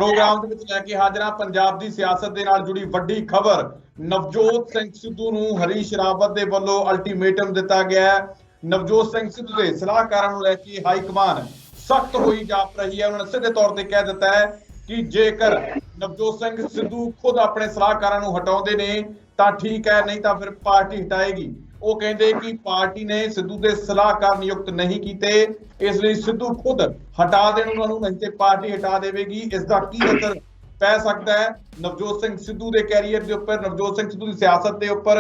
Programme ਦੇ ਵਿੱਚ ਲੈ ਕੇ ਹਾਜ਼ਰ ਹਾਂ। ਪੰਜਾਬ ਦੀ ਸਿਆਸਤ ਦੇ ਨਾਲ ਜੁੜੀ ਵੱਡੀ ਖਬਰ, ਨਵਜੋਤ ਸਿੰਘ ਸਿੱਧੂ ਨੂੰ ਹਰੀਸ਼ ਰਾਵਤ ਦੇ ਵੱਲੋਂ ਅਲਟੀਮੇਟਮ ਦਿੱਤਾ ਗਿਆ ਹੈ। ਨਵਜੋਤ ਸਿੰਘ ਸਿੱਧੂ ਦੇ ਸਲਾਹਕਾਰਾਂ ਨੂੰ ਲੈ ਕੇ ਹਾਈ ਕਮਾਨ ਸਖਤ ਹੋਈ ਜਾਪ ਰਹੀ ਹੈ। ਉਹਨਾਂ ਨੇ ਸਿੱਧੇ ਤੌਰ ਤੇ ਕਹਿ ਦਿੱਤਾ ਹੈ ਕਿ ਜੇਕਰ ਨਵਜੋਤ ਸਿੰਘ ਸਿੱਧੂ ਖੁਦ ਆਪਣੇ ਸਲਾਹਕਾਰਾਂ ਨੂੰ ਹਟਾਉਂਦੇ ਨੇ ਤਾਂ ਠੀਕ ਹੈ, ਨਹੀਂ ਤਾਂ ਫਿਰ ਪਾਰਟੀ ਹਟਾਏਗੀ। ਉਹ ਕਹਿੰਦੇ ਕਿ ਪਾਰਟੀ ਨੇ ਸਿੱਧੂ ਦੇ ਸਲਾਹਕਾਰ ਨਿਯੁਕਤ ਨਹੀਂ ਕੀਤੇ, ਇਸ ਲਈ ਸਿੱਧੂ ਖੁਦ ਹਟਾ ਦੇਣ ਉਹਨਾਂ ਨੂੰ, ਨਹੀਂ ਤੇ ਪਾਰਟੀ ਹਟਾ ਦੇਵੇਗੀ। ਇਸ ਦਾ ਕੀ ਅਸਰ ਪੈ ਸਕਦਾ ਹੈ ਨਵਜੋਤ ਸਿੰਘ ਸਿੱਧੂ ਦੇ ਕੈਰੀਅਰ ਦੇ ਉੱਪਰ, ਨਵਜੋਤ ਸਿੰਘ ਸਿੱਧੂ ਦੀ ਸਿਆਸਤ ਦੇ ਉੱਪਰ?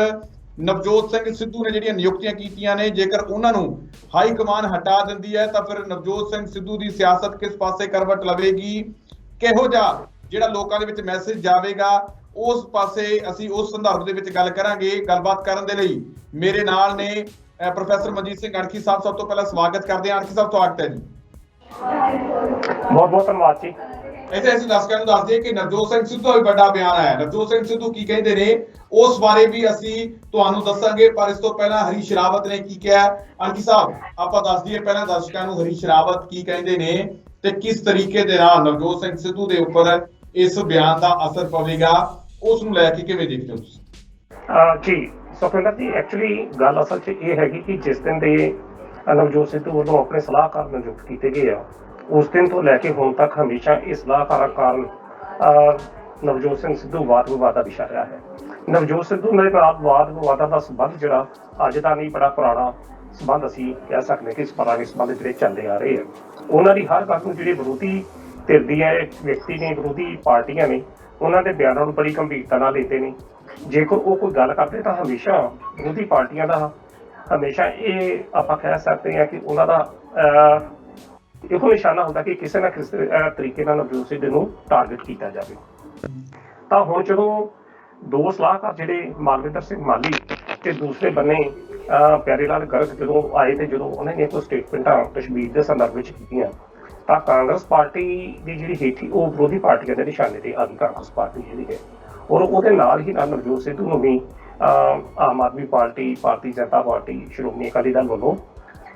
ਨਵਜੋਤ ਸਿੰਘ ਸਿੱਧੂ ਨੇ ਜਿਹੜੀਆਂ ਨਿਯੁਕਤੀਆਂ ਕੀਤੀਆਂ ਨੇ, ਜੇਕਰ ਉਹਨਾਂ ਨੂੰ ਹਾਈ ਕਮਾਨ ਹਟਾ ਦਿੰਦੀ ਹੈ ਤਾਂ ਫਿਰ ਨਵਜੋਤ ਸਿੰਘ ਸਿੱਧੂ ਦੀ ਸਿਆਸਤ ਕਿਸ ਪਾਸੇ ਕਰਵਟ ਲਵੇਗੀ? ਕਿਹੋ ਜਿਹਾ ਜਿਹੜਾ ਲੋਕਾਂ ਦੇ ਵਿੱਚ ਮੈਸੇਜ ਜਾਵੇਗਾ, ਉਸ ਪਾਸੇ ਅਸੀਂ ਉਸ ਸੰਦਰਭ ਦੇ ਵਿੱਚ ਗੱਲ ਕਰਾਂਗੇ। ਗੱਲਬਾਤ ਕਰਨ ਦੇ ਲਈ ਮੇਰੇ ਨਾਲ ਨੇ ਪ੍ਰੋਫੈਸਰ ਮਨਜੀਤ ਸਿੰਘ ਅਣਖੀ ਸਾਹਿਬ। ਸਭ ਤੋਂ ਪਹਿਲਾਂ ਸਵਾਗਤ ਕਰਦੇ ਹਾਂ ਅਣਖੀ ਸਾਹਿਬ, ਸਵਾਗਤ ਹੈ ਜੀ। ਬਹੁਤ ਬਹੁਤ ਧੰਨਵਾਦ ਜੀ। ਇੱਥੇ ਅਸੀਂ ਦਰਸ਼ਕਾਂ ਨੂੰ ਦੱਸ ਦਈਏ ਕਿ ਨਵਜੋਤ ਸਿੰਘ ਸਿੱਧੂ ਦਾ ਵੀ ਵੱਡਾ ਬਿਆਨ ਆਇਆ। ਨਵਜੋਤ ਸਿੰਘ ਸਿੱਧੂ ਕੀ ਕਹਿੰਦੇ ਨੇ ਉਸ ਬਾਰੇ ਵੀ ਅਸੀਂ ਤੁਹਾਨੂੰ ਦੱਸਾਂਗੇ, ਪਰ ਇਸ ਤੋਂ ਪਹਿਲਾਂ ਹਰੀਸ਼ ਰਾਵਤ ਨੇ ਕੀ ਕਿਹਾ। ਅਣਖੀ ਸਾਹਿਬ, ਆਪਾਂ ਦੱਸ ਦਈਏ ਪਹਿਲਾਂ ਦਰਸ਼ਕਾਂ ਨੂੰ ਹਰੀਸ਼ ਰਾਵਤ ਕੀ ਕਹਿੰਦੇ ਨੇ ਤੇ ਕਿਸ ਤਰੀਕੇ ਦੇ ਨਾਲ ਨਵਜੋਤ ਸਿੰਘ ਸਿੱਧੂ ਦੇ ਉੱਪਰ ਇਸ ਬਿਆਨ ਦਾ ਅਸਰ ਪਵੇਗਾ, ਉਸ ਨੂੰ ਲੈ ਕੇ ਕਿਵੇਂ ਦੇਖਦੇ ਹੋ ਤੁਸੀਂ? ਜੀ ਸੁਖਵਿੰਦਰ ਜੀ, ਐਕਚੁਅਲੀ ਗੱਲ ਅਸਲ 'ਚ ਇਹ ਹੈਗੀ ਕਿ ਜਿਸ ਦਿਨ ਦੇ ਨਵਜੋਤ ਸਿੱਧੂ ਵੱਲੋਂ ਆਪਣੇ ਸਲਾਹਕਾਰ ਨਿਯੁਕਤ ਕੀਤੇ ਗਏ ਆ, ਉਸ ਦਿਨ ਤੋਂ ਲੈ ਕੇ ਹੁਣ ਤੱਕ ਹਮੇਸ਼ਾ ਇਸ ਸਲਾਹਕਾਰਾਂ ਕਾਰਨ ਨਵਜੋਤ ਸਿੰਘ ਸਿੱਧੂ ਵਾਦ ਵਿਵਾਦ ਦਾ ਵਿਸ਼ਾ ਰਿਹਾ ਹੈ। ਨਵਜੋਤ ਸਿੱਧੂ ਦੇ ਨਾਲ ਵਾਦ ਵਿਵਾਦਾਂ ਦਾ ਸੰਬੰਧ ਜਿਹੜਾ ਅੱਜ ਦਾ ਨਹੀਂ, ਬੜਾ ਪੁਰਾਣਾ ਸੰਬੰਧ ਅਸੀਂ ਕਹਿ ਸਕਦੇ ਕਿ ਪੁਰਾਣੇ ਸੰਬੰਧ ਜਿਹੜੇ ਚੱਲਦੇ ਆ ਰਹੇ ਆ। ਉਹਨਾਂ ਦੀ ਹਰ ਗੱਲ ਨੂੰ ਜਿਹੜੇ ਵਿਰੋਧੀ ਧਿਰ ਦੀਆਂ ਵਿਅਕਤੀ ਨੇ, ਵਿਰੋਧੀ ਪਾਰਟੀਆਂ ਨੇ, ਉਹਨਾਂ ਦੇ ਬਿਆਨਾਂ ਨੂੰ ਬੜੀ ਗੰਭੀਰਤਾ ਨਾਲ ਲੈਂਦੇ ਨੇ। ਜੇਕਰ ਉਹ ਕੋਈ ਗੱਲ ਕਰਦੇ ਤਾਂ ਹਮੇਸ਼ਾ ਵਿਰੋਧੀ ਪਾਰਟੀਆਂ ਦਾ ਹਮੇਸ਼ਾ ਇਹ ਆਪਾਂ ਕਹਿ ਸਕਦੇ ਹਾਂ ਕਿ ਉਹਨਾਂ ਦਾ ਇਹੋ ਨਿਸ਼ਾਨਾ ਹੁੰਦਾ ਕਿ ਕਿਸੇ ਨਾ ਕਿਸੇ ਤਰੀਕੇ ਨਾਲ ਨਵਜੋਤ ਸਿੱਧੂ ਨੂੰ ਟਾਰਗੇਟ ਕੀਤਾ ਜਾਵੇ। ਤਾਂ ਹੁਣ ਜਦੋਂ ਦੋ ਸਲਾਹਕਾਰ ਜਿਹੜੇ ਮਾਲਵਿੰਦਰ ਸਿੰਘ ਮਾਲੀ ਤੇ ਦੂਸਰੇ ਬੰਨੇ ਪਿਆਰੇ ਲਾਲ ਗਰਗ ਜਦੋਂ ਆਏ ਤੇ ਜਦੋਂ ਉਹਨਾਂ ਨੇ ਕੋਈ ਸਟੇਟਮੈਂਟਾਂ ਕਸ਼ਮੀਰ ਦੇ ਸੰਦਰਭ ਵਿੱਚ ਕੀਤੀਆਂ, ਤਾਂ ਕਾਂਗਰਸ ਪਾਰਟੀ ਦੀ ਜਿਹੜੀ ਹੇਠੀ ਉਹ ਵਿਰੋਧੀ ਪਾਰਟੀਆਂ ਦੇ ਨਿਸ਼ਾਨੇ ਤੇ ਆ ਗਈ ਕਾਂਗਰਸ ਪਾਰਟੀ ਜਿਹੜੀ ਹੈ। ਔਰ ਉਹਦੇ ਨਾਲ ਹੀ ਨਾਲ ਨਵਜੋਤ ਸਿੱਧੂ ਨੂੰ ਵੀ ਆਮ ਆਦਮੀ ਪਾਰਟੀ, ਭਾਰਤੀ ਜਨਤਾ ਪਾਰਟੀ, ਸ਼੍ਰੋਮਣੀ ਅਕਾਲੀ ਦਲ ਵੱਲੋਂ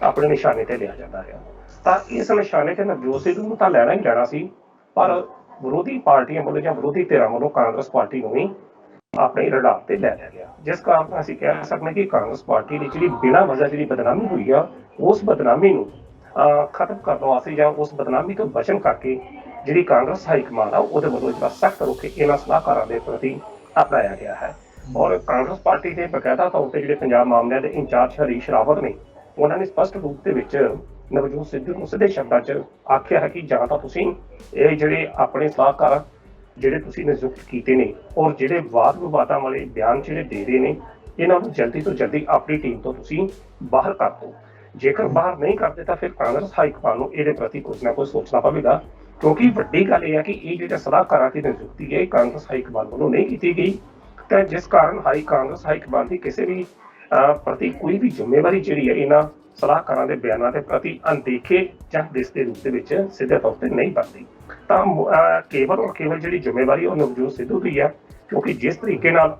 ਆਪਣੇ ਨਿਸ਼ਾਨੇ ਤੇ ਲਿਆ ਜਾਂਦਾ ਰਿਹਾ। ਤਾਂ ਇਸ ਨਿਸ਼ਾਨੇ ਤੇ ਨਵਜੋਤ ਸਿੱਧੂ ਨੂੰ ਤਾਂ ਲੈਣਾ ਹੀ ਲੈਣਾ ਸੀ, ਪਰ ਵਿਰੋਧੀ ਪਾਰਟੀਆਂ ਵੱਲੋਂ ਜਾਂ ਵਿਰੋਧੀ ਧਿਰਾਂ ਵੱਲੋਂ ਕਾਂਗਰਸ ਪਾਰਟੀ ਨੂੰ ਵੀ ਆਪਣੇ ਰਡਾਰ ਤੇ ਲੈ ਲਿਆ ਗਿਆ, ਜਿਸ ਕਾਰਨ ਅਸੀਂ ਕਹਿ ਸਕਦੇ ਕਿ ਕਾਂਗਰਸ ਪਾਰਟੀ ਦੀ ਜਿਹੜੀ ਬਿਨਾਂ ਵਜ੍ਹਾ ਜਿਹੜੀ ਬਦਨਾਮੀ ਹੋਈ ਆ, ਉਸ ਬਦਨਾਮੀ ਨੂੰ ਖਤਮ ਕਰਨ ਵਾਸਤੇ ਜਾਂ ਉਸ ਬਦਨਾਮੀ ਤੋਂ ਬਚਣ ਕਰਕੇ ਜਿਹੜੀ ਕਾਂਗਰਸ ਹਾਈ ਕਮਾਨ ਆ ਉਹਦੇ ਵੱਲੋਂ ਜਿਹੜਾ ਸਖਤ ਰੁਖ ਇਹਨਾਂ ਸਲਾਹਕਾਰਾਂ ਦੇ ਪ੍ਰਤੀ ਅਪਣਾਇਆ ਗਿਆ ਹੈ। ਔਰ ਕਾਂਗਰਸ ਪਾਰਟੀ ਦੇ ਬਕਾਇਦਾ ਤੌਰ ਤੇ ਜਿਹੜੇ ਪੰਜਾਬ ਮਾਮਲਿਆਂ ਦੇ ਇੰਚਾਰਜ ਹਰੀਸ਼ ਰਾਵਤ ਨੇ, ਉਹਨਾਂ ਨੇ ਸਪਸ਼ਟ ਰੂਪ ਦੇ ਵਿੱਚ ਨਵਜੋਤ ਸਿੱਧੂ ਨੂੰ ਸਿੱਧੇ ਸ਼ਬਦਾਂ 'ਚ ਆਖਿਆ ਹੈ ਕਿ ਜਾਂ ਤਾਂ ਤੁਸੀਂ ਇਹ ਜਿਹੜੇ ਆਪਣੇ ਸਲਾਹਕਾਰ ਜਿਹੜੇ ਤੁਸੀਂ ਨਿਯੁਕਤ ਕੀਤੇ ਨੇ ਔਰ ਜਿਹੜੇ ਵਾਦ ਵਿਵਾਦਾਂ ਵਾਲੇ ਬਿਆਨ ਜਿਹੜੇ ਦੇ ਰਹੇ ਨੇ, ਇਹਨਾਂ ਨੂੰ ਜਲਦੀ ਤੋਂ ਜਲਦੀ ਆਪਣੀ ਟੀਮ ਤੋਂ ਤੁਸੀਂ ਬਾਹਰ ਕਰ ਦਿਓ। ਜੇਕਰ ਬਾਹਰ ਨਹੀਂ ਕਰਦੇ ਤਾਂ ਫਿਰ ਕਾਂਗਰਸ ਹਾਈ ਕਮਾਨ ਨੂੰ ਇਹਦੇ ਪ੍ਰਤੀ ਕੁਝ ਨਾ ਕੁਝ ਸੋਚਣਾ ਪਵੇਗਾ, ਕਿਉਂਕਿ ਵੱਡੀ ਗੱਲ ਇਹ ਹੈ ਕਿ ਇਹ ਜਿਹੜੇ ਸਲਾਹਕਾਰਾਂ ਦੀ ਨਿਯੁਕਤੀ ਹੈ ਕਾਂਗਰਸ ਹਾਈ ਕਮਾਨ ਵੱਲੋਂ ਨਹੀਂ ਕੀਤੀ ਗਈ, ਤਾਂ ਜਿਸ ਕਾਰਨ ਕਾਂਗਰਸ ਹਾਈ ਕਮਾਨ ਦੀ ਕਿਸੇ ਵੀ ਪ੍ਰਤੀ ਕੋਈ ਵੀ ਜ਼ਿੰਮੇਵਾਰੀ ਜਿਹੜੀ ਹੈ ਇਹਨਾਂ ਸਲਾਹਕਾਰਾਂ ਦੇ ਬਿਆਨਾਂ ਦੇ ਪ੍ਰਤੀ ਅਣਦੇਖੇ ਜਾਂ ਦਿਸ ਦੇ ਰੂਪ ਦੇ ਵਿੱਚ ਸਿੱਧੇ ਤੌਰ ਤੇ ਨਹੀਂ ਬਣਦੀ। ਤਾਂ ਕੇਵਲ ਔਰ ਕੇਵਲ ਜਿਹੜੀ ਜ਼ਿੰਮੇਵਾਰੀ ਉਹ ਨਵਜੋਤ ਸਿੱਧੂ ਦੀ ਹੈ, ਕਿਉਂਕਿ ਜਿਸ ਤਰੀਕੇ ਨਾਲ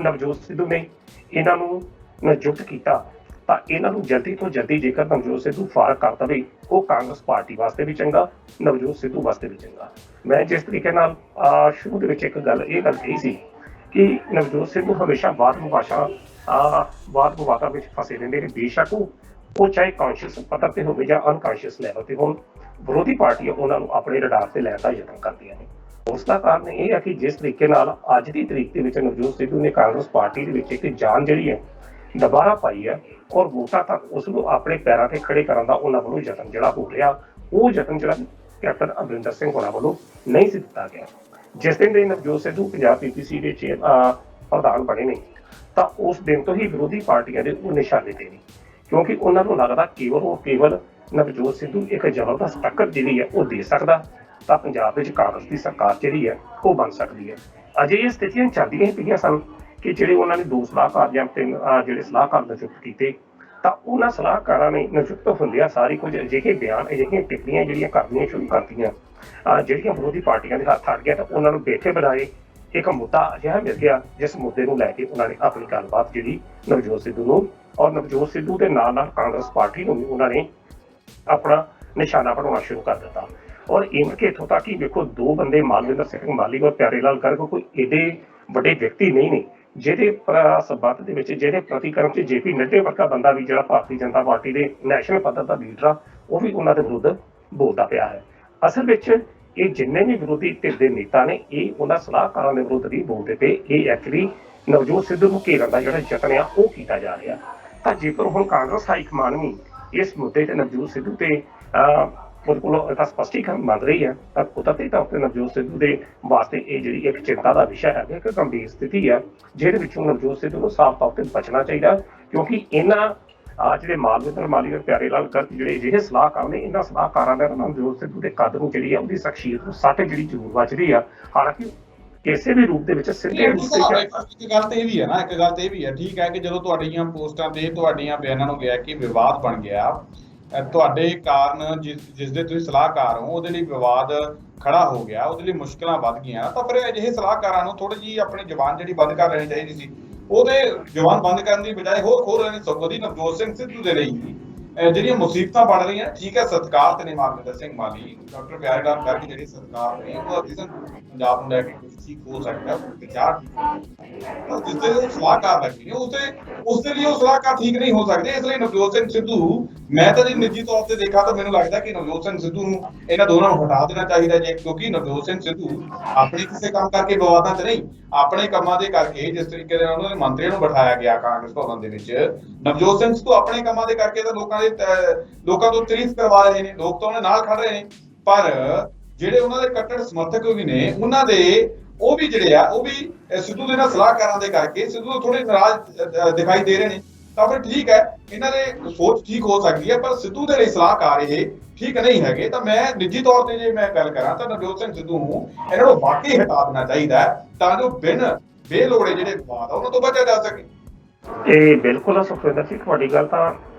ਨਵਜੋਤ ਸਿੱਧੂ ਨੇ ਇਹਨਾਂ ਨੂੰ ਨਿਯੁਕਤ ਕੀਤਾ, ਤਾਂ ਇਹਨਾਂ ਨੂੰ ਜਲਦੀ ਤੋਂ ਜਲਦੀ ਜੇਕਰ ਨਵਜੋਤ ਸਿੱਧੂ ਫਾਰਗ ਕਰ ਦੇਵੇ, ਉਹ ਕਾਂਗਰਸ ਪਾਰਟੀ ਵਾਸਤੇ ਵੀ ਚੰਗਾ, ਨਵਜੋਤ ਸਿੱਧੂ ਵਾਸਤੇ ਵੀ ਚੰਗਾ। ਮੈਂ ਜਿਸ ਤਰੀਕੇ ਨਾਲ ਸ਼ੁਰੂ ਦੇ ਵਿੱਚ ਇਹ ਗੱਲ ਕਹੀ ਸੀ ਕਿ ਨਵਜੋਤ ਸਿੱਧੂ ਹਮੇਸ਼ਾ ਵਾਦ ਵਿਵਾਦਾਂ ਵਿੱਚ ਫਸੇ ਰਹਿੰਦੇ ਨੇ, ਬੇਸ਼ੱਕ ਉਹ ਚਾਹੇ ਕੌਨਸ਼ੀਅਸ ਪੱਧਰ ਤੇ ਹੋਵੇ ਜਾਂ ਅਨਕੌਨਸ਼ੀਅਸ ਲੈਵਲ ਤੇ ਹੋਣ, ਵਿਰੋਧੀ ਪਾਰਟੀਆਂ ਉਹਨਾਂ ਨੂੰ ਆਪਣੇ ਰਡਾਰ ਤੇ ਲੈਣ ਦਾ ਯਤਨ ਕਰਦੀਆਂ ਨੇ। ਉਸ ਦਾ ਕਾਰਨ ਇਹ ਹੈ ਕਿ ਜਿਸ ਤਰੀਕੇ ਨਾਲ ਅੱਜ ਦੀ ਤਰੀਕ ਦੇ ਵਿੱਚ ਨਵਜੋਤ ਸਿੱਧੂ ਨੇ ਕਾਂਗਰਸ ਪਾਰਟੀ ਦੇ ਵਿੱਚ ਇੱਕ ਜਾਨ ਜਿਹੜੀ ਹੈ ਦੁਬਾਰਾ ਪਾਈ ਹੈ, ਔਰ ਵੋਟਾਂ ਤੱਕ ਉਸ ਨੂੰ ਆਪਣੇ ਪੈਰਾਂ ਤੇ ਖੜੇ ਕਰਨ ਦਾ ਉਹਨਾਂ ਵੱਲੋਂ ਯਤਨ ਜਿਹੜਾ ਹੋ ਰਿਹਾ, ਉਹ ਯਤਨ ਜਿਹੜਾ ਕੈਪਟਨ ਅਮਰਿੰਦਰ ਸਿੰਘ ਹੋਣਾ ਵੱਲੋਂ ਨਹੀਂ ਸੀ ਦਿੱਤਾ ਗਿਆ। ਜਿਸ ਦਿਨ ਦੇ ਨਵਜੋਤ ਸਿੱਧੂ ਪੰਜਾਬ PPC ਦੇ ਪ੍ਰਧਾਨ ਬਣੇ ਨੇ, ਤਾਂ ਉਸ ਦਿਨ ਤੋਂ ਹੀ ਵਿਰੋਧੀ ਪਾਰਟੀਆਂ ਦੇ ਉਹ ਨਿਸ਼ਾਨੇ ਤੇ ਨੇ, ਕਿਉਂਕਿ ਉਹਨਾਂ ਨੂੰ ਲੱਗਦਾ ਕੇਵਲ ਨਵਜੋਤ ਸਿੱਧੂ ਇੱਕ ਜ਼ਬਰਦਸਤ ਟੱਕਰ ਜਿਹੜੀ ਹੈ ਉਹ ਦੇ ਸਕਦਾ, ਤਾਂ ਪੰਜਾਬ ਵਿੱਚ ਕਾਂਗਰਸ ਦੀ ਸਰਕਾਰ ਜਿਹੜੀ ਹੈ ਉਹ ਬਣ ਸਕਦੀ ਹੈ। ਅਜੇ ਇਹ ਸਥਿਤੀਆਂ ਚੱਲਦੀਆਂ ਹੀ ਪਈਆਂ ਸਨ ਕਿ ਜਿਹੜੇ ਉਹਨਾਂ ਨੇ ਦੋ ਸਲਾਹਕਾਰ ਜਾਂ ਤਿੰਨ ਜਿਹੜੇ ਸਲਾਹਕਾਰ ਨਿਯੁਕਤ ਕੀਤੇ, ਤਾਂ ਉਹਨਾਂ ਸਲਾਹਕਾਰਾਂ ਨੇ ਨਿਯੁਕਤ ਹੁੰਦਿਆਂ ਸਾਰੀ ਕੁਝ ਅਜਿਹੇ ਬਿਆਨ, ਅਜਿਹੀਆਂ ਟਿੱਪਣੀਆਂ ਜਿਹੜੀਆਂ ਕਰਨੀਆਂ ਸ਼ੁਰੂ ਕਰਤੀਆਂ, ਜਿਹੜੀਆਂ ਵਿਰੋਧੀ ਪਾਰਟੀਆਂ ਦੇ ਹੱਥ ਅੜ ਗਿਆ, ਤਾਂ ਉਹਨਾਂ ਨੂੰ ਬੈਠੇ ਬਿਠਾਏ ਇੱਕ ਮੁੱਦਾ ਅਜਿਹਾ ਮਿਲ ਗਿਆ ਜਿਸ ਮੁੱਦੇ ਨੂੰ ਲੈ ਕੇ ਉਹਨਾਂ ਨੇ ਆਪਣੀ ਗੱਲਬਾਤ ਜਿਹੜੀ ਨਵਜੋਤ ਸਿੱਧੂ ਨੂੰ ਔਰ ਨਵਜੋਤ ਸਿੱਧੂ ਦੇ ਨਾਲ ਨਾਲ ਕਾਂਗਰਸ ਪਾਰਟੀ ਨੂੰ ਵੀ ਉਹਨਾਂ ਨੇ ਆਪਣਾ ਨਿਸ਼ਾਨਾ ਬਣਾਉਣਾ ਸ਼ੁਰੂ ਕਰ ਦਿੱਤਾ। ਔਰ ਇਵਨ ਕਿ ਇੱਥੋਂ ਤੱਕ ਕਿ ਵੇਖੋ ਦੋ ਬੰਦੇ ਮਾਲਵਿੰਦਰ ਸਿੰਘ ਮਾਲੀ ਔਰ ਪਿਆਰੇ ਲਾਲ ਗਰਗ ਕੋਈ ਏਡੇ ਵੱਡੇ ਵਿਅਕਤੀ ਨਹੀਂ ਨੇ ਜਿਹਦੇ ਸੰਬੰਧ ਦੇ ਵਿੱਚ ਜਿਹਦੇ ਪ੍ਰਤੀਕਰਮ 'ਚ JP ਨੱਡੇ ਵਰਗਾ ਬੰਦਾ ਵੀ ਜਿਹੜਾ ਭਾਰਤੀ ਜਨਤਾ ਪਾਰਟੀ ਦੇ ਨੈਸ਼ਨਲ ਪੱਧਰ ਦਾ ਲੀਡਰ ਆ ਉਹ ਵੀ ਉਹਨਾਂ ਦੇ ਵਿਰੁੱਧ ਬੋਲਦਾ ਪਿਆ ਹੈ। ਅਸਲ ਵਿੱਚ ਇਹ ਜਿੰਨੇ ਵੀ ਵਿਰੋਧੀ ਧਿਰ ਦੇ ਨੇਤਾ ਨੇ ਇਹ ਉਹਨਾਂ ਸਲਾਹਕਾਰਾਂ ਦੇ ਵਿਰੁੱਧ ਨਹੀਂ ਬੋਲਦੇ ਪਏ। ਇਹ ਐਕਚੁਅਲੀ ਨਵਜੋਤ ਸਿੱਧੂ ਨੂੰ ਘੇਰਨ ਦਾ ਜਿਹੜਾ ਯਤਨ ਆ ਉਹ ਕੀਤਾ ਜਾ ਰਿਹਾ। ਤਾਂ ਜੇਕਰ ਹੁਣ ਕਾਂਗਰਸ ਹਾਈ ਕਮਾਨ ਵੀ ਇਸ ਮੁੱਦੇ ਤੇ ਨਵਜੋਤ ਸਿੱਧੂ ਤੇ ਉਹਦੇ ਕੋਲੋਂ ਇਹਦਾ ਸਪਸ਼ਟੀਕਰਨ ਮੰਗ ਰਹੀ ਹੈ ਤਾਂ ਕੁਦਰਤੀ ਤੌਰ ਤੇ ਨਵਜੋਤ ਸਿੱਧੂ ਦੇ ਵਾਸਤੇ ਇਹ ਜਿਹੜੀ ਇੱਕ ਚਿੰਤਾ ਦਾ ਵਿਸ਼ਾ ਹੈ, ਇੱਕ ਗੰਭੀਰ ਸਥਿਤੀ ਹੈ ਜਿਹਦੇ ਵਿੱਚੋਂ ਨਵਜੋਤ ਸਿੱਧੂ ਨੂੰ ਸਾਫ਼ ਤੌਰ ਤੇ ਬਚਣਾ ਚਾਹੀਦਾ ਕਿਉਂਕਿ ਇਹਨਾਂ ਜਿਹੜੇ ਮਾਲਵਿੰਦਰ ਮਾਲੀ ਔਰ ਪਿਆਰੇ ਲਾਲ ਗਰਗ ਜਿਹੜੇ ਅਜਿਹੇ ਸਲਾਹਕਾਰ ਨੇ ਇਹਨਾਂ ਸਲਾਹਕਾਰਾਂ ਦਾ ਨਵਜੋਤ ਸਿੱਧੂ ਦੇ ਕੱਦ ਨੂੰ ਜਿਹੜੀ ਆ ਉਹਦੀ ਸ਼ਖਸੀਅਤ ਨੂੰ ਸੱਟ ਜਿਹੜੀ ਜ਼ਰੂਰ ਵੱਜਦੀ ਆ। ਹਾਲਾਂਕਿ ਕਿਸੇ ਵੀ ਰੂਪ ਦੇ ਵਿੱਚ ਸਿੱਧੇ ਇੱਕ ਗੱਲ ਤੇ ਇਹ ਵੀ ਹੈ ਨਾ, ਇੱਕ ਗੱਲ ਤੇ ਇਹ ਵੀ ਹੈ, ਠੀਕ ਹੈ ਕਿ ਜਦੋਂ ਤੁਹਾਡੀਆਂ ਪੋਸਟਾਂ ਤੇ ਤੁਹਾਡੀਆਂ ਬਿਆਨਾਂ ਨੂੰ ਗਿਆ ਕਿ ਵਿਵਾਦ ਬਣ ਗਿਆ ਤੁਹਾਡੇ ਕਾਰਨ ਜਿਸ ਦੇ ਤੁਸੀਂ ਸਲਾਹਕਾਰ ਹੋ ਉਹਦੇ ਲਈ ਵਿਵਾਦ ਖੜਾ ਹੋ ਗਿਆ, ਉਹਦੇ ਲਈ ਮੁਸ਼ਕਲਾਂ ਵੱਧ ਗਈਆਂ, ਤਾਂ ਫਿਰ ਅਜਿਹੇ ਸਲਾਹਕਾਰਾਂ ਨੂੰ ਥੋੜੀ ਜਿਹੀ ਆਪਣੀ ਜ਼ੁਬਾਨ ਜਿਹੜੀ ਬੰਦ ਕਰ ਲੈਣੀ ਚਾਹੀਦੀ ਸੀ। ਉਹਦੇ ਜ਼ੁਬਾਨ ਬੰਦ ਕਰਨ ਦੀ ਬਜਾਏ ਹੋਰ ਖੋਲ ਲੈਣੀ ਸਗੋਂ ਦੀ ਨਵਜੋਤ ਸਿੰਘ ਸਿੱਧੂ ਦੇ ਲਈ ਜਿਹੜੀਆਂ ਮੁਸੀਬਤਾਂ ਬਣ ਰਹੀਆਂ। ਠੀਕ ਹੈ ਸਤਿਕਾਰ ਤੇ ਨੇ ਮਾਲਵਿੰਦਰ ਸਿੰਘ ਮਾਲੀ ਡਾਕਟਰ ਪਿਆਰੇ ਲਾਲ ਗਰਗ ਜਿਹੜੇ ਸਤਿਕਾਰ ਨੇ ਉਹ ਪੰਜਾਬ ਨੂੰ ਲੈ ਕੇ ਕੁਝ ਠੀਕ ਹੋ ਸਕਦਾ ਵਿਚਾਰ ਜਿਸਦੇ ਸਲਾਹਕਾਰ ਲੱਗੇ ਨੇ ਉਸਦੇ ਲਈ ਉਹ ਸਲਾਹਕਾਰ ਠੀਕ ਨਹੀਂ ਹੋ ਸਕਦੇ। ਇਸ ਲਈ ਨਵਜੋਤ ਸਿੰਘ ਸਿੱਧੂ ਮੈਂ ਤਾਂ ਜੇ ਨਿੱਜੀ ਤੌਰ ਤੇ ਦੇਖਾ ਤਾਂ ਮੈਨੂੰ ਲੱਗਦਾ ਕਿ ਨਵਜੋਤ ਸਿੰਘ ਸਿੱਧੂ ਨੂੰ ਇਹਨਾਂ ਦੋਨਾਂ ਨੂੰ ਹਟਾ ਦੇਣਾ ਚਾਹੀਦਾ ਜੇ ਕਿਉਂਕਿ ਨਵਜੋਤ ਸਿੰਘ ਸਿੱਧੂ ਆਪਣੇ ਕਿਸੇ ਕੰਮ ਕਰਕੇ ਵਿਵਾਦਾਂ 'ਚ ਨਹੀਂ ਆਪਣੇ ਕੰਮਾਂ ਦੇ ਕਰਕੇ ਜਿਸ ਤਰੀਕੇ ਦੇ ਨਾਲ ਉਹਨਾਂ ਦੇ ਮੰਤਰੀਆਂ ਨੂੰ ਬਿਠਾਇਆ ਗਿਆ ਕਾਂਗਰਸ ਭਵਨ ਦੇ ਵਿੱਚ ਨਵਜੋਤ ਸਿੰਘ ਸਿੱਧੂ ਆਪਣੇ ਕੰਮਾਂ ਦੇ ਕਰਕੇ ਤਾਂ ਲੋਕਾਂ ਤੋਂ ਤਾਰੀਫ ਕਰਵਾ ਰਹੇ ਨੇ, ਲੋਕ ਤਾਂ ਉਹਨਾਂ ਨਾਲ ਖੜ ਰਹੇ ਨੇ, ਪਰ ਜਿਹੜੇ ਉਹਨਾਂ ਦੇ ਕੱਟੜ ਸਮਰਥਕ ਵੀ ਨੇ ਉਹਨਾਂ ਦੇ ਉਹ ਵੀ ਜਿਹੜੇ ਆ ਉਹ ਵੀ ਸਿੱਧੂ ਦੇ ਨਾਲ ਸਲਾਹਕਾਰਾਂ ਦੇ ਕਰਕੇ ਸਿੱਧੂ ਤੋਂ ਥੋੜੇ ਨਾਰਾਜ਼ ਦਿਖਾਈ ਦੇ ਰਹੇ ਨੇ। ਤਾਂ ਫਿਰ ਠੀਕ ਹੈ ਇਹਨਾਂ ਦੇ ਸੋਚ ਠੀਕ ਹੋ ਸਕਦੀ ਹੈ ਪਰ ਸਿੱਧੂ ਦੇ ਲਈ ਸਲਾਹਕਾਰ ਇਹ ਠੀਕ ਨਹੀਂ ਹੈਗੇ। ਤਾਂ ਮੈਂ ਨਿੱਜੀ ਤੌਰ ਤੇ ਜੇ ਮੈਂ ਗੱਲ ਕਰਾਂ ਤਾਂ ਨਵਜੋਤ ਸਿੰਘ ਸਿੱਧੂ ਨੂੰ ਇਹਨਾਂ ਨੂੰ ਵਾਕਈ ਹਟਾ ਦੇਣਾ ਚਾਹੀਦਾ ਤਾਂ ਜੋ ਬਿਨ ਬੇਲੋੜੇ ਜਿਹੜੇ ਵਿਵਾਦ ਆ ਉਹਨਾਂ ਤੋਂ ਬਚਿਆ ਜਾ ਸਕੇ। ਇਹ ਬਿਲਕੁਲ ਸੁਖਵਿੰਦਰ ਸਿੰਘ ਤੁਹਾਡੀ ਗੱਲ ਤਾਂ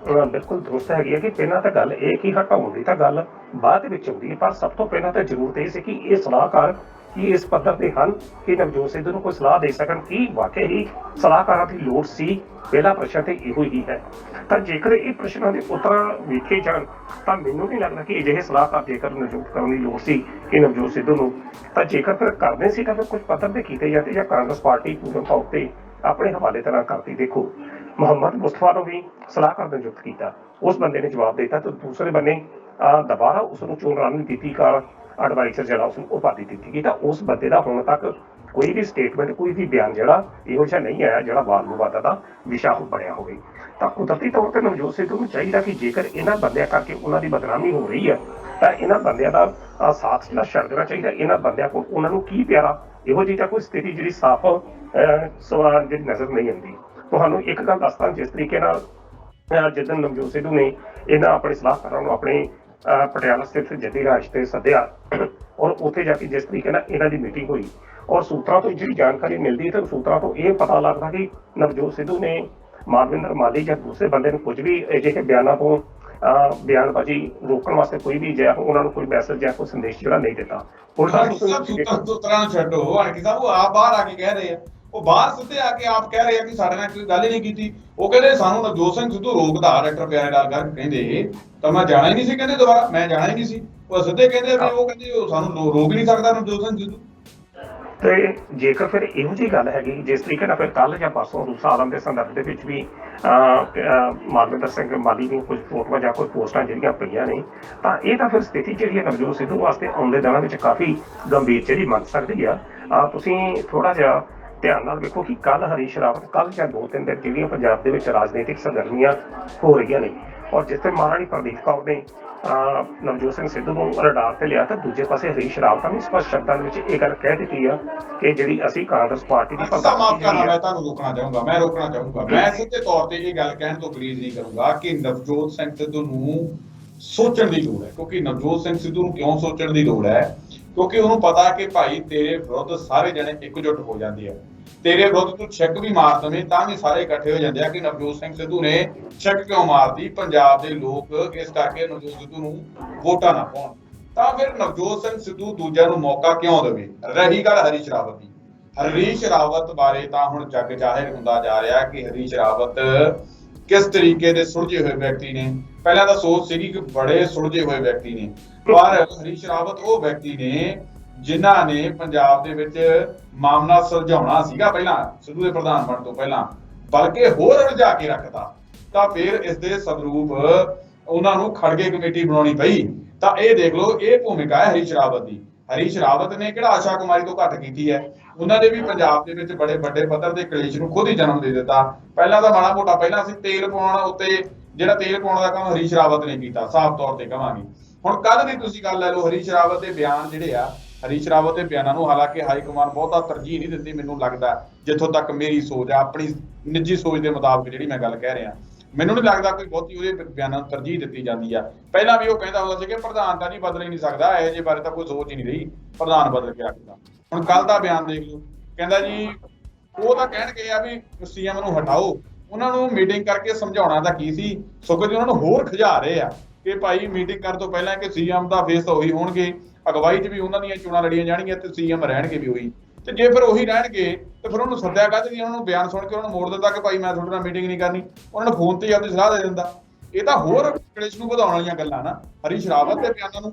ਬਿਲਕੁਲ ਦੁਰਸਤ ਹੈਗੀ ਹੈ ਕਿ ਪਹਿਲਾਂ ਤਾਂ ਗੱਲ ਇਹ ਕਿ ਹਟਾਉਣ ਦੀ ਤਾਂ ਗੱਲ ਬਾਅਦ ਵਿੱਚ ਆਉਂਦੀ ਹੈ ਪਰ ਸਭ ਤੋਂ ਪਹਿਲਾਂ ਤਾਂ ਜ਼ਰੂਰਤ ਇਹ ਸੀ ਕਿ ਇਹ ਸਲਾਹਕਾਰ ਕੀ ਇਸ ਪੱਧਰ ਤੇ ਹਨ ਕਿ ਨਵਜੋਤ ਸਿੱਧੂ ਨੂੰ ਕੋਈ ਸਲਾਹ ਦੇ ਸਕਣ ਕਿ ਵਾਕਈ ਹੀ ਸਲਾਹਕਾਰਾਂ ਦੀ ਲੋੜ ਸੀ। ਪਹਿਲਾ ਪ੍ਰਸ਼ਨ ਤੇ ਇਹੋ ਹੀ ਹੈ। ਤਾਂ ਜੇਕਰ ਇਹ ਪ੍ਰਸ਼ਨਾਂ ਦੇ ਉੱਤਰ ਵੇਖੇ ਜਾਣ ਤਾਂ ਮੈਨੂੰ ਨਹੀਂ ਲੱਗਦਾ ਕਿ ਅਜਿਹੇ ਸਲਾਹਕਾਰ ਜੇਕਰ ਨਿਯੁਕਤ ਕਰਨ ਦੀ ਲੋੜ ਸੀ ਕਿ ਨਵਜੋਤ ਸਿੱਧੂ ਨੂੰ ਤਾਂ ਜੇਕਰ ਫਿਰ ਕਰਦੇ ਸੀ ਤਾਂ ਫਿਰ ਕੁਝ ਪੱਧਰ ਤੇ ਕੀਤੇ ਜਾਂਦੇ ਜਾਂ ਕਾਂਗਰਸ ਪਾਰਟੀ ਪੂਰਨ ਤੌਰ ਤੇ ਆਪਣੇ ਹਵਾਲੇ ਤਰ੍ਹਾਂ ਕਰਦੀ। ਦੇਖੋ ਮੁਹੰਮਦ ਮੁਸਤਫਾ ਨੂੰ ਵੀ ਸਲਾਹਕਾਰ ਨਿਯੁਕਤ ਕੀਤਾ, ਉਸ ਬੰਦੇ ਨੇ ਜਵਾਬ ਦਿੱਤਾ ਤੇ ਦੂਸਰੇ ਬੰਨੇ ਦੁਬਾਰਾ ਉਸ ਨੂੰ ਚੋਣ ਰਣਨੀਤੀਕਾਰ ਐਡਵਾਈਜ਼ਰ ਜਿਹੜਾ ਉਸ ਨੂੰ ਉਪਾਧੀ ਦਿੱਤੀ ਗਈ ਤਾਂ ਉਸ ਬੰਦੇ ਦਾ ਹੁਣ ਤੱਕ ਕੋਈ ਵੀ ਸਟੇਟਮੈਂਟ ਕੋਈ ਵੀ ਬਿਆਨ ਜਿਹੜਾ ਇਹੋ ਜਿਹਾ ਨਹੀਂ ਆਇਆ ਜਿਹੜਾ ਵਾਦ ਵਿਵਾਦਾਂ ਦਾ ਵਿਸ਼ਾ ਬਣਿਆ ਹੋਵੇ। ਤਾਂ ਕੁਦਰਤੀ ਤੌਰ ਤੇ ਨਵਜੋਤ ਸਿੱਧੂ ਨੂੰ ਚਾਹੀਦਾ ਕਿ ਜੇਕਰ ਇਹਨਾਂ ਬੰਦਿਆਂ ਕਰਕੇ ਉਹਨਾਂ ਦੀ ਬਦਨਾਮੀ ਹੋ ਰਹੀ ਹੈ ਤਾਂ ਇਹਨਾਂ ਬੰਦਿਆਂ ਦਾ ਸਾਥ ਜਿਹੜਾ ਛੱਡ ਦੇਣਾ ਚਾਹੀਦਾ। ਇਹਨਾਂ ਬੰਦਿਆਂ ਕੋਲ ਉਹਨਾਂ ਨੂੰ ਕੀ ਪਿਆਰਾ ਇਹੋ ਜਿਹੀ ਤਾਂ ਕੋਈ ਸਥਿਤੀ ਜਿਹੜੀ ਸਾਫ਼ ਸਵਾਲ ਜਿਹੜੀ ਨਜ਼ਰ ਨਹੀਂ ਆਉਂਦੀ। ਤੁਹਾਨੂੰ ਇੱਕ ਗੱਲ ਦੱਸਦਾ ਜਿਸ ਤਰੀਕੇ ਨਾਲ ਜਿੱਦਣ ਨਵਜੋਤ ਸਿੱਧੂ ਨੇ ਇਹਨਾਂ ਆਪਣੇ ਸਲਾਹਕਾਰਾਂ ਨੂੰ ਆਪਣੇ ਪਟਿਆਲਾ ਸਥਿਤ ਜੱਦੀ ਰਾਜ ਤੇ ਸੱਦਿਆ ਔਰ ਉੱਥੇ ਜਾ ਕੇ ਜਿਸ ਤਰੀਕੇ ਨਾਲ ਇਹਨਾਂ ਦੀ ਮੀਟਿੰਗ ਹੋਈ ਔਰ ਸੂਤਰਾਂ ਤੋਂ ਜਿਹੜੀ ਜਾਣਕਾਰੀ ਮਿਲਦੀ ਹੈ ਤਾਂ ਸੂਤਰਾਂ ਤੋਂ ਇਹ ਪਤਾ ਲੱਗਦਾ ਕਿ ਨਵਜੋਤ ਸਿੱਧੂ ਨੇ ਮਾਲਵਿੰਦਰ ਮਾਲੀ ਜਾਂ ਦੂਸਰੇ ਬੰਦੇ ਨੂੰ ਕੁਝ ਵੀ ਅਜਿਹੇ ਬਿਆਨਾਂ ਤੋਂ ਬਿਆਨਬਾਜ਼ੀ ਰੋਕਣ ਵਾਸਤੇ ਕੋਈ ਵੀ ਜਾਂ ਉਹਨਾਂ ਨੂੰ ਕੋਈ ਮੈਸੇਜ ਜਾਂ ਕੋਈ ਸੰਦੇਸ਼ ਜਿਹੜਾ ਨਹੀਂ ਦਿੱਤਾ। ਸੂਤਰਾਂ ਨੂੰ ਛੱਡੋ ਅਣਖੀ ਸਾਹਿਬ ਉਹ ਆਪ ਬਾਹਰ ਆ ਕੇ ਕਹਿ ਰਹੇ ਆ, ਉਹ ਬਾਹਰ ਸਿੱਧੇ ਆ ਕੇ ਆਪ ਕਹਿ ਰਹੇ ਆ ਕਿ ਸਾਡੇ ਨਾਲ ਕੋਈ ਗੱਲ ਹੀ ਨਹੀਂ ਕੀਤੀ। ਉਹ ਕਹਿੰਦੇ ਸਾਨੂੰ ਨਵਜੋਤ ਸਿੰਘ ਸਿੱਧੂ ਰੋਕਦਾ ਡਾਕਟਰ ਪਿਆਰੇ ਲਾਲ ਗਰਗ ਕਹਿੰਦੇ ਤਾਂ ਮੈਂ ਜਾਣਾ ਹੀ ਨਹੀਂ ਸੀ, ਕਹਿੰਦੇ ਦੁਬਾਰਾ ਮੈਂ ਜਾਣਾ ਹੀ ਨਹੀਂ ਸੀ। ਉਹ ਸਿੱਧੇ ਕਹਿੰਦੇ ਵੀ ਉਹ ਕਹਿੰਦੇ ਉਹ ਸਾਨੂੰ ਰੋਕ ਨਹੀਂ ਸਕਦਾ ਨਵਜੋਤ ਸਿੰਘ ਸਿੱਧੂ। ਤੇ ਜੇਕਰ ਫਿਰ ਇਹੋ ਜਿਹੀ ਗੱਲ ਹੈਗੀ ਜਿਸ ਤਰੀਕੇ ਨਾਲ ਫਿਰ ਕੱਲ ਜਾਂ ਪਰਸੋਂ ਰੂਸਾ ਆਲਮ ਦੇ ਸੰਦਰਭ ਦੇ ਵਿੱਚ ਵੀ ਮਾਲਵਿੰਦਰ ਸਿੰਘ ਮਾਲੀ ਦੀਆਂ ਕੁਝ ਫੋਟੋਆਂ ਜਾਂ ਕੋਈ ਪੋਸਟਾਂ ਜਿਹੜੀਆਂ ਪਈਆਂ ਨੇ ਤਾਂ ਇਹ ਤਾਂ ਫਿਰ ਸਥਿਤੀ ਜਿਹੜੀ ਹੈ ਨਵਜੋਤ ਸਿੱਧੂ ਵਾਸਤੇ ਆਉਂਦੇ ਦਿਨਾਂ ਵਿੱਚ ਕਾਫੀ ਗੰਭੀਰ ਜਿਹੜੀ ਬਣ ਸਕਦੀ ਆ। ਤੁਸੀਂ ਥੋੜਾ ਜਿਹਾ ਧਿਆਨ ਨਾਲ ਵੇਖੋ ਕਿ ਕੱਲ ਹਰੀਸ਼ ਰਾਵਤ ਕੱਲ ਜਾਂ 2-3 ਦਿਨ ਜਿਹੜੀਆਂ ਪੰਜਾਬ ਦੇ ਵਿੱਚ ਰਾਜਨੀਤਿਕ ਸਰਗਰਮੀਆਂ ਹੋ ਰਹੀਆਂ ਨੇ ਔਰ ਜਿਸ ਤੇ ਮਹਾਰਾਣੀ ਪ੍ਰਦੀਪ ਕੌਰ ਨੇ ਨਵਜੋਤ ਸਿੰਘ ਸਿੱਧੂ ਨੂੰ ਰਡਾਰ ਤੇ ਲਿਆ ਤਾਂ ਦੂਜੇ ਪਾਸੇ ਹਰੀਸ਼ ਰਾਵਤ ਨੇ ਸਪਸ਼ਟ ਸ਼ਬਦਾਂ ਦੇ ਵਿੱਚ ਇਹ ਗੱਲ ਕਹਿ ਦਿੱਤੀ ਆ ਕਿ ਜਿਹੜੀ ਅਸੀਂ ਕਾਂਗਰਸ ਪਾਰਟੀ ਦੀ ਮੈਂ ਤੁਹਾਨੂੰ ਰੋਕਣਾ ਚਾਹੂੰਗਾ ਮੈਂ ਸਿੱਧੇ ਤੌਰ ਤੇ ਇਹ ਗੱਲ ਕਹਿਣ ਤੋਂ ਗੁਰੇਜ਼ ਨਹੀਂ ਕਰੂੰਗਾ ਕਿ ਨਵਜੋਤ ਸਿੰਘ ਸਿੱਧੂ ਨੂੰ ਸੋਚਣ ਦੀ ਲੋੜ ਹੈ। ਕਿਉਂਕਿ ਨਵਜੋਤ ਸਿੰਘ ਸਿੱਧੂ ਨੂੰ ਕਿਉਂ ਸੋਚਣ ਦੀ ਲੋੜ ਹੈ ਕਿਉਂਕਿ ਉਹਨੂੰ ਪਤਾ ਕਿ ਭਾਈ ਤੇਰੇ ਵਿਰੁੱਧ ਸਾਰੇ ਜਣੇ ਇਕਜੁੱਟ ਹੋ ਜਾਂਦੇ ਆ, ਤੇਰੇ ਵਿਰੁੱਧ ਤੂੰ ਛੱਕ ਵੀ ਮਾਰ ਦਵੇਂ ਤਾਂ ਵੀ ਸਾਰੇ ਇਕੱਠੇ ਹੋ ਜਾਂਦੇ ਆ ਕਿ ਨਵਜੋਤ ਸਿੰਘ ਸਿੱਧੂ ਨੇ ਛੱਕ ਕਿਉਂ ਮਾਰਦੀ, ਪੰਜਾਬ ਦੇ ਲੋਕ ਇਸ ਕਰਕੇ ਨਵਜੋਤ ਸਿੱਧੂ ਨੂੰ ਵੋਟਾਂ ਨਾ ਪਾਉਣ। ਤਾਂ ਫਿਰ ਨਵਜੋਤ ਸਿੰਘ ਸਿੱਧੂ ਦੂਜਿਆਂ ਨੂੰ ਮੌਕਾ ਕਿਉਂ ਦੇਵੇ। ਰਹੀ ਗੱਲ ਹਰੀਸ਼ ਰਾਵਤ ਦੀ, ਹਰੀਸ਼ ਰਾਵਤ ਬਾਰੇ ਤਾਂ ਹੁਣ ਜੱਗ ਜ਼ਾਹਿਰ ਹੁੰਦਾ ਜਾ ਰਿਹਾ ਕਿ ਹਰੀਸ਼ ਰਾਵਤ ਕਿਸ ਤਰੀਕੇ ਦੇ ਸੁਲਝੇ ਹੋਏ ਵਿਅਕਤੀ ਨੇ। ਪਹਿਲਾਂ ਤਾਂ ਸੋਚ ਸੀਗੀ ਕਿ ਬੜੇ ਸੁਲਝੇ ਹੋਏ ਵਿਅਕਤੀ ਨੇ, ਪਰ ਹਰੀਸ਼ ਰਾਵਤ ਉਹ ਵਿਅਕਤੀ ਨੇ ਜਿਨ੍ਹਾਂ ਨੇ ਪੰਜਾਬ ਦੇ ਵਿੱਚ ਮਾਮਲਾ ਸੁਲਝਾਉਣਾ ਸੀਗਾ ਪਹਿਲਾਂ ਸਿੱਧੂ ਦੇ ਪ੍ਰਧਾਨ ਬਣਨ ਤੋਂ ਪਹਿਲਾਂ, ਬਲਕਿ ਹੋਰ ਉਲਝਾ ਕੇ ਰੱਖਤਾ। ਤਾਂ ਫਿਰ ਇਸ ਦੇ ਸਦਰੂਪ ਉਹਨਾਂ ਨੂੰ ਖੜਗੇ ਕਮੇਟੀ ਬਣਾਉਣੀ ਪਈ। ਤਾਂ ਇਹ ਦੇਖ ਲਓ, ਇਹ ਭੂਮਿਕਾ ਹੈ ਹਰੀਸ਼ ਰਾਵਤ ਦੀ। ਹਰੀਸ਼ ਰਾਵਤ ਨੇ ਕਿਹੜਾ ਆਸ਼ਾ ਕੁਮਾਰੀ ਤੋਂ ਘੱਟ ਕੀਤੀ ਹੈ। ਉਹਨਾਂ ਨੇ ਵੀ ਪੰਜਾਬ ਦੇ ਵਿੱਚ ਬੜੇ ਵੱਡੇ ਪੱਧਰ ਦੇ ਕਲੇਸ਼ ਨੂੰ ਖੁਦ ਹੀ ਜਨਮ ਦੇ ਦਿੱਤਾ। ਪਹਿਲਾਂ ਤਾਂ ਮਾੜਾ ਮੋਟਾ ਪਹਿਲਾਂ ਅਸੀਂ ਤੇਲ ਪਾਉਣ ਉੱਤੇ, ਜਿਹੜਾ ਤੇਲ ਪਾਉਣ ਦਾ ਕੰਮ ਹਰੀਸ਼ ਰਾਵਤ ਨੇ ਕੀਤਾ, ਸਾਫ਼ ਤੌਰ ਤੇ ਕਹਾਂਗੇ। ਹੁਣ ਕੱਲ ਦੀ ਤੁਸੀਂ ਗੱਲ ਲੈ ਲਓ, ਹਰੀਸ਼ ਰਾਵਤ ਦੇ ਬਿਆਨ ਜਿਹੜੇ ਆ, ਹਰੀਸ਼ ਰਾਵਤ ਦੇ ਬਿਆਨਾਂ ਨੂੰ ਹਾਲਾਂਕਿ ਹਾਈ ਕਮਾਨ ਬਹੁਤਾ ਤਰਜੀਹ ਨਹੀਂ ਦਿੰਦੀ, ਮੈਨੂੰ ਲੱਗਦਾ, ਜਿੱਥੋਂ ਤੱਕ ਮੇਰੀ ਸੋਚ ਆ, ਆਪਣੀ ਨਿੱਜੀ ਸੋਚ ਦੇ ਮੁਤਾਬਕ ਜਿਹੜੀ ਮੈਂ ਗੱਲ ਕਹਿ ਰਿਹਾ, ਮੈਨੂੰ ਨਹੀਂ ਲੱਗਦਾ ਕੋਈ ਬਹੁਤੀ ਉਹਦੇ ਬਿਆਨਾਂ ਨੂੰ ਤਰਜੀਹ ਦਿੱਤੀ ਜਾਂਦੀ ਆ। ਪਹਿਲਾਂ ਵੀ ਉਹ ਕਹਿੰਦਾ ਹੁੰਦਾ ਸੀ ਕਿ ਪ੍ਰਧਾਨ ਤਾਂ ਨਹੀਂ ਬਦਲ ਹੀ ਨਹੀਂ ਸਕਦਾ, ਇਹੋ ਜਿਹੇ ਬਾਰੇ ਤਾਂ ਕੋਈ ਸੋਚ ਹੀ ਨਹੀਂ ਰਹੀ, ਪ੍ਰਧਾਨ ਬਦਲ ਕੇ ਰੱਖਦਾ। ਹੁਣ ਕੱਲ ਦਾ ਬਿਆਨ ਦੇਖ ਲਓ, ਕਹਿੰਦਾ ਜੀ ਉਹ ਤਾਂ ਕਹਿਣਗੇ ਆ ਵੀ ਸੀਐਮ ਨੂੰ ਹਟਾਓ, ਉਹਨਾਂ ਨੂੰ ਮੀਟਿੰਗ ਕਰਕੇ ਸਮਝਾਉਣਾ ਤਾਂ ਕੀ ਸੀ, ਸਗੋਂ ਜੀ ਉਹਨਾਂ ਨੂੰ ਹੋਰ ਖਿਜਾ ਰਹੇ ਆ ਕਿ ਭਾਈ ਮੀਟਿੰਗ ਕਰਨ ਤੋਂ ਪਹਿਲਾਂ ਕਿ ਸੀਐਮ ਦਾ ਫੇਸ ਤਾਂ ਉਹੀ ਹੋਣਗੇ, ਅਗਵਾਈ 'ਚ ਵੀ ਉਹਨਾਂ ਦੀਆਂ ਚੋਣਾਂ ਲੜੀਆਂ ਜਾਣਗੀਆਂ ਤੇ ਸੀਐਮ ਰਹਿਣਗੇ ਵੀ ਉਹੀ, ਤੇ ਜੇ ਫਿਰ ਉਹੀ ਰਹਿਣਗੇ ਤੇ ਫਿਰ ਉਹਨੂੰ ਸੱਦਿਆ ਕਾਹਦੇ ਲਈ, ਉਹਨਾਂ ਨੂੰ ਬਿਆਨ ਸੁਣ ਕੇ ਉਹਨਾਂ ਨੂੰ ਮੋੜ ਦਿੰਦਾ ਕਿ ਭਾਈ ਮੈਂ ਤੁਹਾਡੇ ਨਾਲ ਮੀਟਿੰਗ ਨਹੀਂ ਕਰਨੀ, ਉਹਨਾਂ ਨੂੰ ਫੋਨ ਤੇ ਹੀ ਆਪਣੀ ਸਲਾਹ ਦੇ ਦਿੰਦਾ। ਇਹ ਤਾਂ ਹੋਰ ਕਲੇਸ਼ ਨੂੰ ਵਧਾਉਣ ਵਾਲੀਆਂ ਗੱਲਾਂ ਨਾ। ਹਰੀਸ਼ ਰਾਵਤ ਦੇ ਬਿਆਨਾਂ ਨੂੰ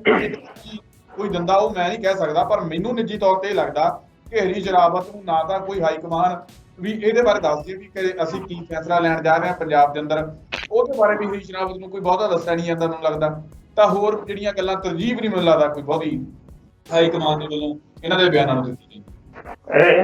ਕੋਈ ਦਿੰਦਾ ਉਹ ਮੈਂ ਨਹੀਂ ਕਹਿ ਸਕਦਾ, ਪਰ ਮੈਨੂੰ ਨਿੱਜੀ ਤੌਰ ਤੇ ਇਹ ਲੱਗਦਾ ਕਿ ਹਰੀਸ਼ ਰਾਵਤ ਨੂੰ ਨਾ ਤਾਂ ਕੋਈ ਹਾਈ ਕਮਾਨ ਵੀ ਇਹਦੇ ਬਾਰੇ ਦੱਸ ਦਈਏ ਵੀ ਅਸੀਂ ਕੀ ਫੈਸਲਾ ਲੈਣ ਜਾ ਰਹੇ ਹਾਂ ਪੰਜਾਬ ਦੇ ਅੰਦਰ, ਉਹਦੇ ਬਾਰੇ ਵੀ ਹਰੀਸ਼ ਰਾਵਤ ਨੂੰ ਕੋਈ ਬਹੁਤਾ ਦੱਸਿਆ ਨਹੀਂ ਜਾਂਦਾ ਮੈਨੂੰ ਲੱਗਦਾ। ਤਾਂ ਹੋਰ ਜਿਹੜੀਆਂ ਗੱਲਾਂ ਤਰਜੀਹ ਵੀ ਨਹੀਂ ਮੈਨੂੰ ਲੱਗਦਾ ਕੋਈ ਬਹੁਤੀ ਹਾਈ ਕਮਾਨ ਦੇ ਵੱਲੋਂ ਇਹਨਾਂ ਦੇ ਬਿਆਨਾਂ ਨੂੰ ਦਿੱਤੀ ਗਈ।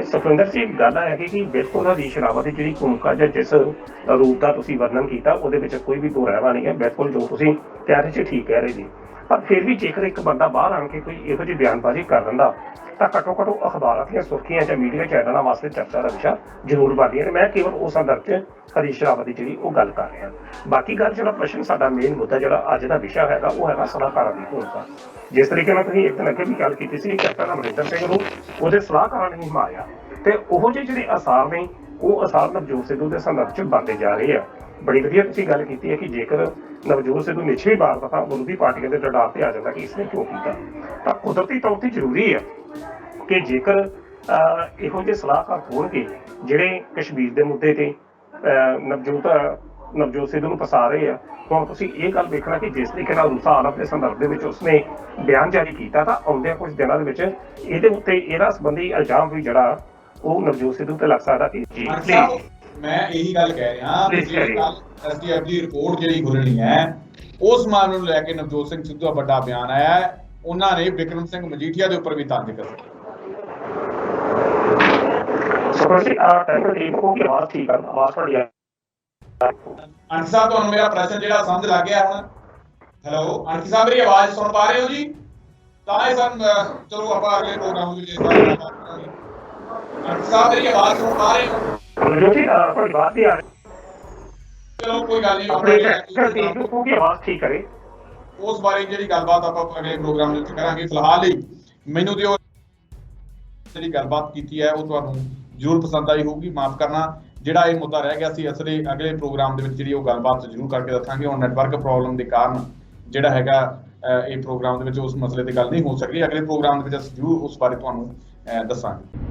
ਸੁਖਵਿੰਦਰ ਸਿੰਘ, ਗੱਲ ਹੈ ਕਿ ਬਿਲਕੁਲ ਹਰੀਸ਼ ਰਾਵਤ ਦੀ ਜਿਹੜੀ ਭੂਮਿਕਾ ਜਾਂ ਜਿਸ ਰੂਪ ਦਾ ਤੁਸੀਂ ਵਰਣਨ ਕੀਤਾ ਉਹਦੇ ਵਿੱਚ ਕੋਈ ਵੀ ਦੋ ਰਹਿਵਾ ਨਹੀਂ ਹੈ। ਬਿਲਕੁਲ ਜੋ ਤੁਸੀਂ ਕਹਿ ਰਹੇ ਸੀ ਠੀਕ ਕਹਿ ਰਹੇ ਜੀ, ਪਰ ਫਿਰ ਵੀ ਜੇਕਰ ਇੱਕ ਬੰਦਾ ਬਾਹਰ ਆਣ ਕੇ ਕੋਈ ਇਹੋ ਜਿਹੀ ਬਿਆਨਬਾਜ਼ੀ ਕਰ ਦਿੰਦਾ ਤਾਂ ਘੱਟੋ ਘੱਟ ਅਖਬਾਰਾਂ ਦੀਆਂ ਸੁਰਖੀਆਂ ਜਾਂ ਮੀਡੀਆ ਚੈਨਲਾਂ ਵਾਸਤੇ ਚਰਚਾ ਦਾ ਵਿਸ਼ਾ ਜ਼ਰੂਰ ਬਣਦੀਆਂ ਨੇ। ਮੈਂ ਕੇਵਲ ਉਸ ਸੰਦਰਭ 'ਚ ਹਰੀਸ਼ ਰਾਵਤ ਦੀ ਜਿਹੜੀ ਉਹ ਗੱਲ ਕਰ ਰਿਹਾ। ਬਾਕੀ ਗੱਲ ਜਿਹੜਾ ਪ੍ਰਸ਼ਨ ਸਾਡਾ ਮੇਨ ਮੁੱਦਾ ਜਿਹੜਾ ਅੱਜ ਦਾ ਵਿਸ਼ਾ ਹੈਗਾ ਉਹ ਹੈਗਾ ਸਲਾਹਕਾਰਾਂ ਦੀ ਭੂਮਿਕਾ। ਜਿਸ ਤਰੀਕੇ ਨਾਲ ਤੁਸੀਂ ਇੱਕ ਦਿਨ ਅੱਗੇ ਵੀ ਗੱਲ ਕੀਤੀ ਸੀ ਕੈਪਟਨ ਅਮਰਿੰਦਰ ਸਿੰਘ ਨੂੰ ਉਹਦੇ ਸਲਾਹਕਾਰਾਂ ਨੇ ਹਿਮਾਇਆ, ਤੇ ਉਹੋ ਜਿਹੇ ਜਿਹੜੇ ਆਸਾਰ ਨੇ ਉਹ ਆਸਾਰ ਨਵਜੋਤ ਸਿੱਧੂ ਦੇ ਸੰਦਰਭ 'ਚ ਬਣਦੇ ਜਾ ਰਹੇ ਆ। ਬੜੀ ਵਧੀਆ ਤੁਸੀਂ ਗੱਲ ਕੀਤੀ ਹੈ ਕਿ ਜੇਕਰ ਨਵਜੋਤ ਸਿੱਧੂ ਨਿਛੜੀ ਵਾਰ ਤਾਂ ਵਿਰੋਧੀ ਪਾਰਟੀਆਂ ਦੇ ਡਾਰ ਤੇ ਆ ਜਾਂਦਾ ਕਿ ਇਸਨੇ ਕਿਉਂ ਕੀਤਾ, ਤਾਂ ਕੁਦਰਤੀ ਤੌਰ ਤੇ ਜ਼ਰੂਰੀ ਹੈ ਕਿ ਜੇਕਰ ਇਹੋ ਜਿਹੇ ਸਲਾਹਕਾਰ ਹੋਣਗੇ ਜਿਹੜੇ ਕਸ਼ਮੀਰ ਦੇ ਮੁੱਦੇ ਤੇ ਨਵਜੋਤ ਸਿੱਧੂ ਨੂੰ ਫਸਾ ਰਹੇ ਆ। ਹੁਣ ਤੁਸੀਂ ਇਹ ਗੱਲ ਵੇਖਣਾ ਕਿ ਜਿਸ ਤਰੀਕੇ ਨਾਲ ਰੂਸਾ ਆਲਮ ਦੇ ਸੰਦਰਭ ਦੇ ਵਿੱਚ ਉਸਨੇ ਬਿਆਨ ਜਾਰੀ ਕੀਤਾ ਤਾਂ ਆਉਂਦੇ ਕੁਝ ਦਿਨਾਂ ਦੇ ਵਿੱਚ ਇਹਦੇ ਉੱਤੇ ਇਹਦਾ ਸੰਬੰਧੀ ਇਲਜ਼ਾਮ ਵੀ ਜਿਹੜਾ ਉਹ ਨਵਜੋਤ ਸਿੱਧੂ ਤੇ ਲੱਗ ਸਕਦਾ ਕਿ ਮੈਂ ਇਹੀ ਗੱਲ ਕਹਿ ਰਿਹਾ ਕਿ ਐਸਟੀਐਫ ਦੀ ਰਿਪੋਰਟ ਜਿਹੜੀ ਖੁੱਲਣੀ ਹੈ ਉਸ ਮਾਮਲੇ ਨੂੰ ਲੈ ਕੇ ਨਵਜੋਤ ਸਿੰਘ ਸਿੱਧੂ ਦਾ ਵੱਡਾ ਬਿਆਨ ਆਇਆ ਹੈ। ਉਹਨਾਂ ਨੇ ਬਿਕਰਮ ਸਿੰਘ ਮਜੀਠੀਆ ਦੇ ਉੱਪਰ ਵੀ ਤੰਜ ਕੀਤਾ। ਅੰਕਿ ਸਾਹਿਬ, ਤੁਹਾਨੂੰ ਮੇਰਾ ਪ੍ਰਸ਼ਨ ਜਿਹੜਾ ਸਮਝ ਲੱਗ ਗਿਆ ਹੁਣ? ਹੈਲੋ ਅੰਕਿ ਸਾਹਿਬ, ਮੇਰੀ ਆਵਾਜ਼ ਸੁਣ ਪਾ ਰਹੇ ਹੋ ਜੀ? ਤਾਂ ਇਹ ਸਰ ਚਲੋ ਆਪਾਂ ਅਗਲੇ ਪ੍ਰੋਗਰਾਮ ਵਿੱਚ ਇਸ ਬਾਰੇ ਗੱਲ ਕਰਾਂਗੇ। ਅੰਕਿ ਸਾਹਿਬ, ਮੇਰੀ ਆਵਾਜ਼ ਸੁਣ ਪਾ ਰਹੇ ਹੋ? ਚਲੋ ਕੋਈ ਗੱਲ ਨਹੀਂ, ਉਸ ਬਾਰੇ ਜਿਹੜੀ ਗੱਲਬਾਤ ਆਪਾਂ ਅਗਲੇ ਪ੍ਰੋਗਰਾਮ ਵਿੱਚ ਕਰਾਂਗੇ। ਫਿਲਹਾਲ ਲਈ ਮੈਨੂੰ ਤੇ ਉਹ ਜਿਹੜੀ ਗੱਲਬਾਤ ਕੀਤੀ ਹੈ ਉਹ ਤੁਹਾਨੂੰ ਜ਼ਰੂਰ ਪਸੰਦ ਆਈ ਹੋਊਗੀ। ਮਾਫ ਕਰਨਾ, ਜਿਹੜਾ ਇਹ ਮੁੱਦਾ ਰਹਿ ਗਿਆ ਸੀ ਅਸਲੇ ਅਗਲੇ ਪ੍ਰੋਗਰਾਮ ਦੇ ਵਿੱਚ ਜਿਹੜੀ ਉਹ ਗੱਲਬਾਤ ਜ਼ਰੂਰ ਕਰਕੇ ਦੱਸਾਂਗੇ। ਹੁਣ ਨੈਟਵਰਕ ਪ੍ਰੋਬਲਮ ਦੇ ਕਾਰਨ ਜਿਹੜਾ ਹੈਗਾ ਇਹ ਪ੍ਰੋਗਰਾਮ ਦੇ ਵਿੱਚ ਉਸ ਮਸਲੇ ਤੇ ਗੱਲ ਨਹੀਂ ਹੋ ਸਕਦੀ। ਅਗਲੇ ਪ੍ਰੋਗਰਾਮ ਦੇ ਵਿੱਚ ਅਸੀਂ ਜ਼ਰੂਰ ਉਸ ਬਾਰੇ ਤੁਹਾਨੂੰ ਦੱਸਾਂਗੇ।